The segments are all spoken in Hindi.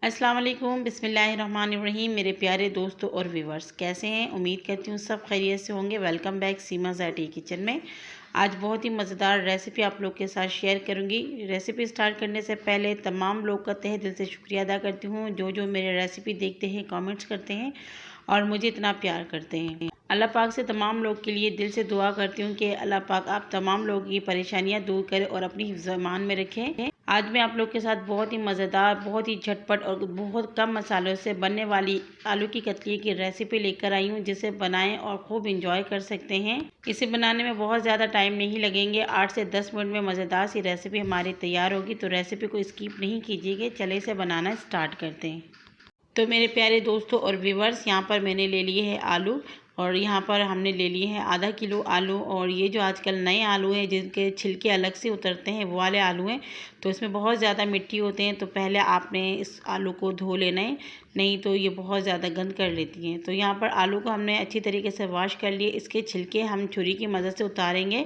अस्सलाम वालेकुम बिस्मिल्लाहिर्रहमानिर्रहीम। मेरे प्यारे दोस्तों और व्यूवर्स, कैसे हैं? उम्मीद करती हूँ सब खैरियत से होंगे। वेलकम बैक सीमा ज़ैटी किचन में। आज बहुत ही मज़ेदार रेसिपी आप लोग के साथ शेयर करूँगी। रेसिपी स्टार्ट करने से पहले तमाम लोग का तहे दिल से शुक्रिया अदा करती हूँ जो मेरे रेसिपी देखते हैं, कमेंट्स करते हैं और मुझे इतना प्यार करते हैं। अल्लाह पाक से तमाम लोग के लिए दिल से दुआ करती हूँ कि अल्लाह पाक आप तमाम लोगों की परेशानियाँ दूर करें और अपनी हिफ्ज़-ए-मान में रखें। आज मैं आप लोग के साथ बहुत ही मज़ेदार, बहुत ही झटपट और बहुत कम मसालों से बनने वाली आलू की कतली की रेसिपी लेकर आई हूँ, जिसे बनाएं और खूब इंजॉय कर सकते हैं। इसे बनाने में बहुत ज़्यादा टाइम नहीं लगेंगे, 8 से 10 मिनट में मज़ेदार सी रेसिपी हमारी तैयार होगी। तो रेसिपी को स्किप नहीं कीजिएगा। चले इसे बनाना स्टार्ट करते हैं। तो मेरे प्यारे दोस्तों और व्यूवर्स, यहाँ पर मैंने ले लिए हैं आलू और यहाँ पर हमने ले लिए हैं आधा किलो आलू। और ये जो आजकल नए आलू हैं जिनके छिलके अलग से उतरते हैं, वो वाले आलू हैं। तो इसमें बहुत ज़्यादा मिट्टी होते हैं, तो पहले आपने इस आलू को धो लेना है, नहीं तो ये बहुत ज़्यादा गंद कर लेती हैं। तो यहाँ पर आलू को हमने अच्छी तरीके से वॉश कर लिए। इसके छिलके हम छुरी की मदद से उतारेंगे।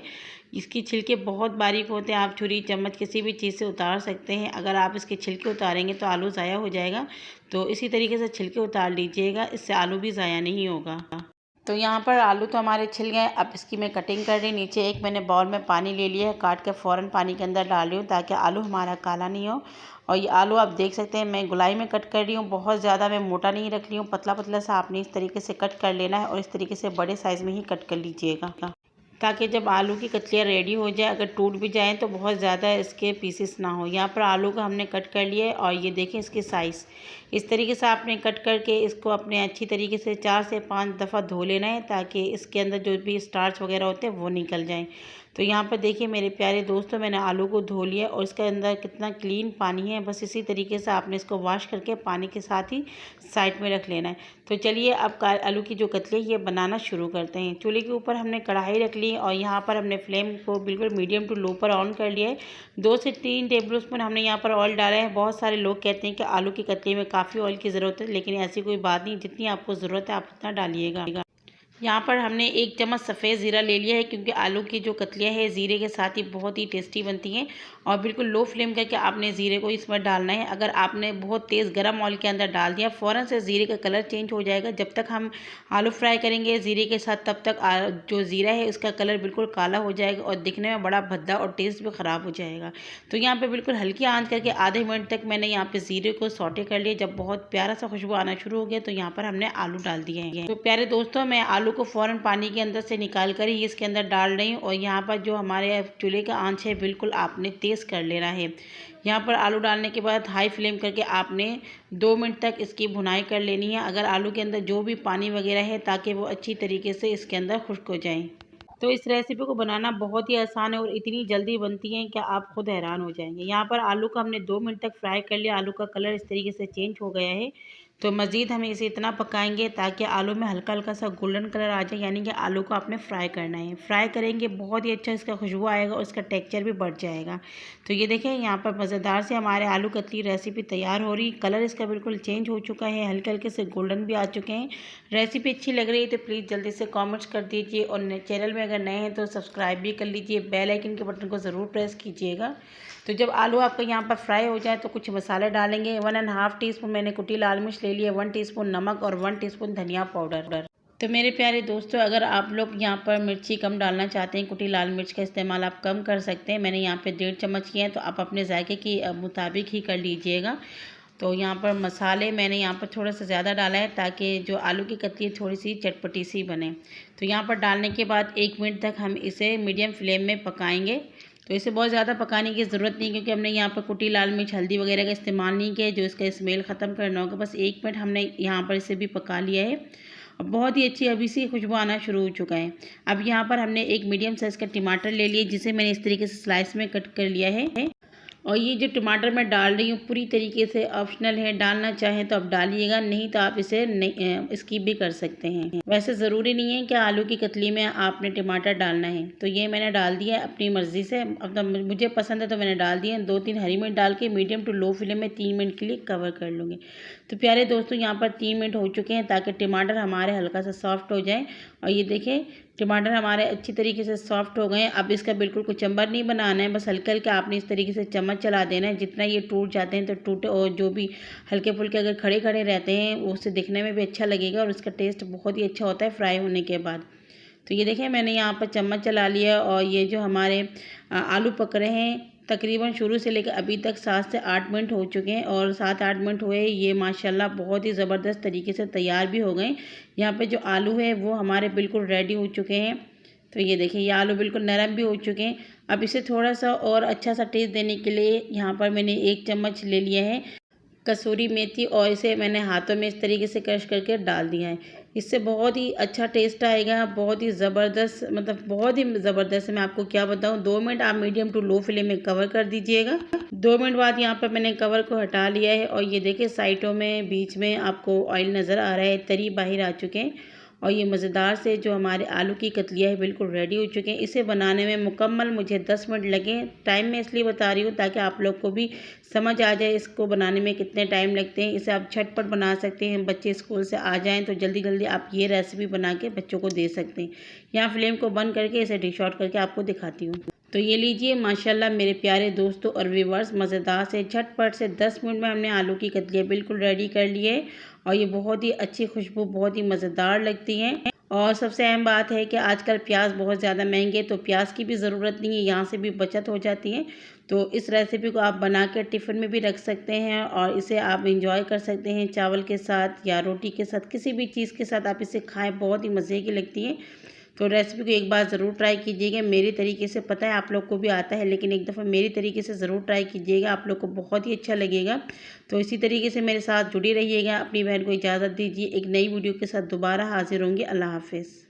इसके छिलके बहुत बारीक होते हैं, आप छुरी चम्मच किसी भी चीज़ से उतार सकते हैं। अगर आप इसके छिलके उतारेंगे तो आलू ज़ाया हो जाएगा, तो इसी तरीके से छिलके उतार लीजिएगा, इससे आलू भी ज़ाया नहीं होगा। तो यहाँ पर आलू तो हमारे छिल गए। अब इसकी मैं कटिंग कर रही। नीचे एक मैंने बाउल में पानी ले लिया है, काट के फ़ौरन पानी के अंदर डाल रही हूँ ताकि आलू हमारा काला नहीं हो। और ये आलू आप देख सकते हैं मैं गोलाई में कट कर रही हूँ, बहुत ज़्यादा मैं मोटा नहीं रख रही हूँ, पतला पतला सा आपने इस तरीके से कट कर लेना है और इस तरीके से बड़े साइज़ में ही कट कर लीजिएगा, ताकि जब आलू की कतलियाँ रेडी हो जाए, अगर टूट भी जाएँ तो बहुत ज़्यादा इसके पीसेस ना हो। यहाँ पर आलू को हमने कट कर लिया है और ये देखें इसकी साइज़। इस तरीके से आपने कट करके इसको अपने अच्छी तरीके से 4 से 5 दफ़ा धो लेना है, ताकि इसके अंदर जो भी स्टार्च वगैरह होते हैं वो निकल जाएँ। तो यहाँ पर देखिए मेरे प्यारे दोस्तों, मैंने आलू को धो लिया और इसके अंदर कितना क्लीन पानी है। बस इसी तरीके से आपने इसको वॉश करके पानी के साथ ही साइड में रख लेना है। तो चलिए अब आलू की जो कतली है ये बनाना शुरू करते हैं। चूल्हे के ऊपर हमने कढ़ाई रख ली और यहाँ पर हमने फ्लेम को बिल्कुल मीडियम टू लो पर ऑन कर लिया है। 2 से 3 टेबल स्पून हमने यहाँ पर ऑयल डाला है। बहुत सारे लोग कहते हैं कि आलू की कतली में काफ़ी ऑयल की ज़रूरत है, लेकिन ऐसी कोई बात नहीं, जितनी आपको ज़रूरत है आप उतना डालिएगा। यहाँ पर हमने 1 चम्मच सफ़ेद ज़ीरा ले लिया है, क्योंकि आलू की जो कतलियाँ हैं ज़ीरे के साथ ही बहुत ही टेस्टी बनती हैं। और बिल्कुल लो फ्लेम करके आपने ज़ीरे को इसमें डालना है। अगर आपने बहुत तेज़ गर्म ऑयल के अंदर डाल दिया, फ़ौरन से ज़ीरे का कलर चेंज हो जाएगा। जब तक हम आलू फ्राई करेंगे ज़ीरे के साथ, तब तक जो ज़ीरा है उसका कलर बिल्कुल काला हो जाएगा और दिखने में बड़ा भद्दा और टेस्ट भी ख़राब हो जाएगा। तो यहाँ पर बिल्कुल हल्की आंच करके आधे मिनट तक मैंने यहाँ पर ज़ीरे को सौटे कर लिया। जब बहुत प्यारा सा खुशबू आना शुरू हो गया तो यहाँ पर हमने आलू डाल दिए हैं। तो प्यारे दोस्तों, मैं आलू को फ़ौरन पानी के अंदर से निकाल कर ही इसके अंदर डाल रही हूँ। और यहाँ पर जो हमारे चूल्हे का आंच है बिल्कुल आपने तेज़ कर लेना है। यहाँ पर आलू डालने के बाद हाई फ्लेम करके आपने 2 मिनट तक इसकी भुनाई कर लेनी है, अगर आलू के अंदर जो भी पानी वगैरह है, ताकि वो अच्छी तरीके से इसके अंदर खुश्क हो जाए। तो इस रेसिपी को बनाना बहुत ही आसान है और इतनी जल्दी बनती है कि आप खुद हैरान हो जाएंगे। यहाँ पर आलू को हमने 2 मिनट तक फ्राई कर लिया। आलू का कलर इस तरीके से चेंज हो गया है। तो मज़ीद हम इसे इतना पकाएंगे ताकि आलू में हल्का हल्का सा गोल्डन कलर आ जाए, यानी कि आलू को आपने फ्राई करना है। फ्राई करेंगे बहुत ही अच्छा इसका खुशबू आएगा और इसका टेक्सचर भी बढ़ जाएगा। तो ये देखें यहाँ पर मज़ेदार से हमारे आलू कतली रेसिपी तैयार हो रही। कलर इसका बिल्कुल चेंज हो चुका है, हल्के हल्के से गोल्डन भी आ चुके हैं। रेसिपी अच्छी लग रही है तो प्लीज़ जल्दी से कमेंट्स कर दीजिए और चैनल में अगर नए हैं तो सब्सक्राइब भी कर लीजिए। बेल आइकन के बटन को ज़रूर प्रेस कीजिएगा। तो जब आलू आपका यहाँ पर फ्राई हो जाए तो कुछ मसाले डालेंगे। 1½ टीस्पून मैंने कुटी लाल मिर्च ले लिया, 1 टीस्पून नमक और 1 टीस्पून धनिया पाउडर। तो मेरे प्यारे दोस्तों, अगर आप लोग यहाँ पर मिर्ची कम डालना चाहते हैं, कुटी लाल मिर्च का इस्तेमाल आप कम कर सकते हैं। मैंने यहाँ पे 1.5 चम्मच किए हैं, तो आप अपने जायके की मुताबिक ही कर लीजिएगा। तो यहाँ पर मसाले मैंने यहाँ पर थोड़ा सा ज़्यादा डाला है, ताकि जो आलू की कतली थोड़ी सी चटपटी सी बने। तो यहाँ पर डालने के बाद 1 मिनट तक हम इसे मीडियम फ्लेम में पकाएंगे। तो इसे बहुत ज़्यादा पकाने की ज़रूरत नहीं, क्योंकि हमने यहाँ पर कुटी लाल मिर्च हल्दी वगैरह का इस्तेमाल नहीं किया है जो इसका स्मेल ख़त्म करना होगा। बस 1 मिनट हमने यहाँ पर इसे भी पका लिया है और बहुत ही अच्छी अभी से खुशबू आना शुरू हो चुका है। अब यहाँ पर हमने एक मीडियम साइज़ का टमाटर ले लिया, जिसे मैंने इस तरीके से स्लाइस में कट कर लिया है। और ये जो टमाटर मैं डाल रही हूँ पूरी तरीके से ऑप्शनल है, डालना चाहें तो आप डालिएगा, नहीं तो आप इसे स्किप भी कर सकते हैं। वैसे ज़रूरी नहीं है कि आलू की कतली में आपने टमाटर डालना है। तो ये मैंने डाल दिया अपनी मर्ज़ी से, अब मुझे पसंद है तो मैंने डाल दिया। 2-3 हरी मिर्च डाल के मीडियम टू लो फ्लेम में 3 मिनट के लिए कवर कर लूँगी। तो प्यारे दोस्तों, यहाँ पर 3 मिनट हो चुके हैं, ताकि टमाटर हमारे हल्का सा सॉफ्ट हो जाए। और ये देखें टमाटर हमारे अच्छी तरीके से सॉफ्ट हो गए हैं। अब इसका बिल्कुल कुचम्बर नहीं बनाना है, बस हल्का हल्का आपने इस तरीके से चम्मच चला देना है। जितना ये टूट जाते हैं तो टूटे, और जो भी हल्के फुल्के अगर खड़े खड़े रहते हैं उससे दिखने में भी अच्छा लगेगा और उसका टेस्ट बहुत ही अच्छा होता है फ्राई होने के बाद। तो ये देखें मैंने यहाँ पर चम्मच चला लिया और ये जो हमारे आलू पक रहे हैं तकरीबन शुरू से लेकर अभी तक 7 से 8 मिनट हो चुके हैं और 7-8 मिनट हुए ये माशाल्लाह बहुत ही ज़बरदस्त तरीके से तैयार भी हो गए। यहाँ पे जो आलू है वो हमारे बिल्कुल रेडी हो चुके हैं। तो ये देखिए ये आलू बिल्कुल नरम भी हो चुके हैं। अब इसे थोड़ा सा और अच्छा सा टेस्ट देने के लिए यहाँ पर मैंने 1 चम्मच ले लिया है कसूरी मेथी और इसे मैंने हाथों में इस तरीके से क्रश करके डाल दिया है। इससे बहुत ही अच्छा टेस्ट आएगा, बहुत ही ज़बरदस्त, मतलब बहुत ही ज़बरदस्त। मैं आपको क्या बताऊँ, 2 मिनट आप मीडियम टू लो फ्लेम में कवर कर दीजिएगा। 2 मिनट बाद यहाँ पर मैंने कवर को हटा लिया है और ये देखिए साइडों में बीच में आपको ऑयल नज़र आ रहा है, तरी बाहर आ चुके हैं और ये मज़ेदार से जो हमारे आलू की कतलियाँ है बिल्कुल रेडी हो चुके हैं। इसे बनाने में मुकम्मल मुझे 10 मिनट लगे। टाइम मैं इसलिए बता रही हूँ ताकि आप लोग को भी समझ आ जाए इसको बनाने में कितने टाइम लगते हैं। इसे आप झटपट बना सकते हैं, बच्चे स्कूल से आ जाएँ तो जल्दी जल्दी आप ये रेसिपी बना के बच्चों को दे सकते हैं। यहाँ फ्लेम को बंद करके इसे डिश आउट करके आपको दिखाती हूँ। तो ये लीजिए माशाल्लाह मेरे प्यारे दोस्तों और व्यूअर्स, मज़ेदार से झटपट से 10 मिनट में हमने आलू की कतलियाँ बिल्कुल रेडी कर लिए और ये बहुत ही अच्छी खुशबू, बहुत ही मज़ेदार लगती हैं। और सबसे अहम बात है कि आजकल प्याज बहुत ज़्यादा महंगे, तो प्याज की भी ज़रूरत नहीं है, यहाँ से भी बचत हो जाती है। तो इस रेसिपी को आप बना कर टिफ़िन में भी रख सकते हैं और इसे आप इंजॉय कर सकते हैं चावल के साथ या रोटी के साथ, किसी भी चीज़ के साथ आप इसे खाएँ, बहुत ही मज़े की लगती है। तो रेसिपी को एक बार ज़रूर ट्राई कीजिएगा। मेरी तरीके से, पता है आप लोग को भी आता है, लेकिन एक दफ़ा मेरी तरीके से ज़रूर ट्राई कीजिएगा, आप लोग को बहुत ही अच्छा लगेगा। तो इसी तरीके से मेरे साथ जुड़ी रहिएगा। अपनी बहन को इजाज़त दीजिए, एक नई वीडियो के साथ दोबारा हाज़िर होंगे। अल्लाह हाफ़िज़।